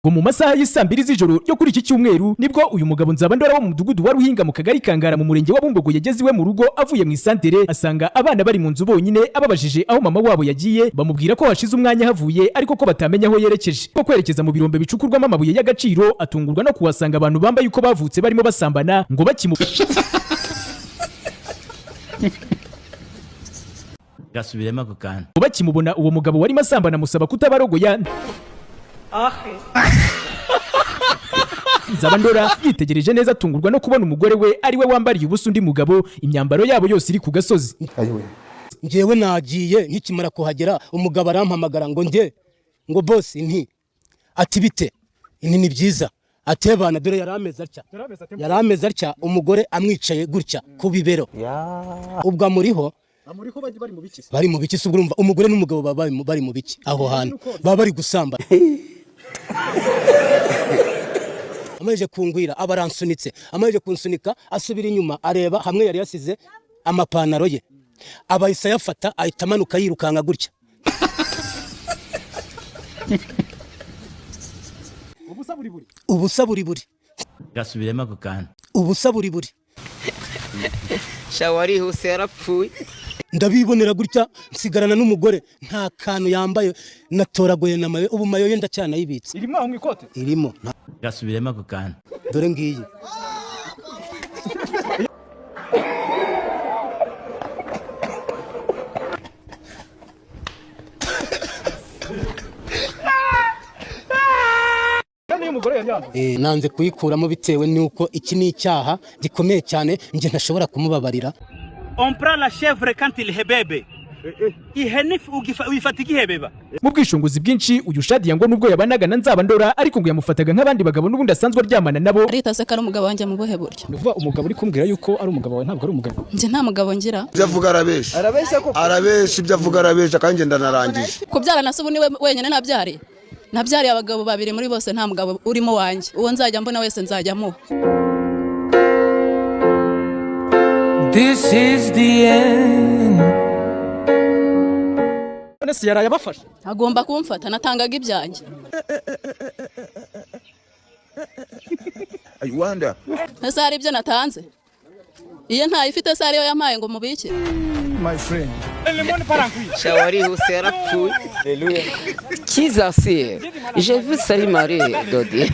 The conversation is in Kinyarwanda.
ngo mu masaha y'isambiri z'ijoro ryo kuri iki cyumweru nibwo uyu mugabo Nzabandora wo mu mudugudu wa Ruhinga mu kagari Kangara mu murenge wa Bumbogo yageze iwe mu rugo avuye mu isantere asanga abana bari mu nzu bonyine ababajije aho mama wabo yagiye bamubwira ko hashize umwanya havuye ariko ko batamenya aho yerekeje ko kwerekeza mu birombe bicukurwamo amabuye y'agaciro atungurwa no kuhasanga abantu bambaye uko bavutse barimo basambana ngo gasubiremo ako kana bakimubona uwo mugabo wari masambana musaba kutabarogoya. Nzabandora yitegereje neza atungurwa no kubona umugore we ari we wambariye ubusa undi mugabo imyambaro yabo yose iri ku gasozi. Ngewe nagiye nkikimara kuhagera umugabo arampamagara ngo ngo boss nti ati bite ini ni byiza atebana dore yarameza atya umugore amwicaye gutya ku bibero ubwo amuriho bari mu biki urumva umugore n'umugabo bari mu biki aho hantu bari gusamba amaje kungwira abaransunitse amaje kunsunika asubira inyuma areba hamwe yari yasize amapanaro ye abayisa yafata ahita amanuka yirukanka gutya ubusa buri gasubiremo ako kana ubusa buri shawari huse yarapfuye ndabibonera gutya nsigarana n'umugore nta kantu yambaye natoragoye na mayo ubu mayo yenda cyane yibitse irimo aho mwikote irimo gasubiremo ako kana dore ngiyi nanze kuyikuramo bitewe nuko iki ni icyaha gikomeye cyane nje ntashobora kumubabarira. On prend la chèvre quand il hebebe. Ihenif uyifata igihebeba. Mu bwishunguzi bwinshi uyu Shadia ngo nubwo yabanaga na Nzabandora ariko ngo yamufataga nk'abandi bagabo n'ubundi asanzwe aryamana nabo. Arita se kari umugabo wanjye mu bohe buryo. Nuvuga umugabo uri kumbwira yuko ari umugabo wawe ntabwo ari umugabo. Nje nta mugabo ngira. Byavuga arabesha ibyavuga arabesha kandi ndanarangije. Kubyara nasubu ni wenyene nabyari. Nabyari abagabo babiri muri bose nta mugabo urimo wanjye. Uwo nzajya mbona wese nzajyamo. This is the end. Nese yaraye abafasha. Agomba kumfata natangaga ibyanjye. I wonder. Ese hari ibyo natanze? Iyo nta ifite sare yo yamaye ngo mubike. My friend. shawari huse yarapfuye. Hallelujah. Jesus, j'ai vu Salimari Dodi.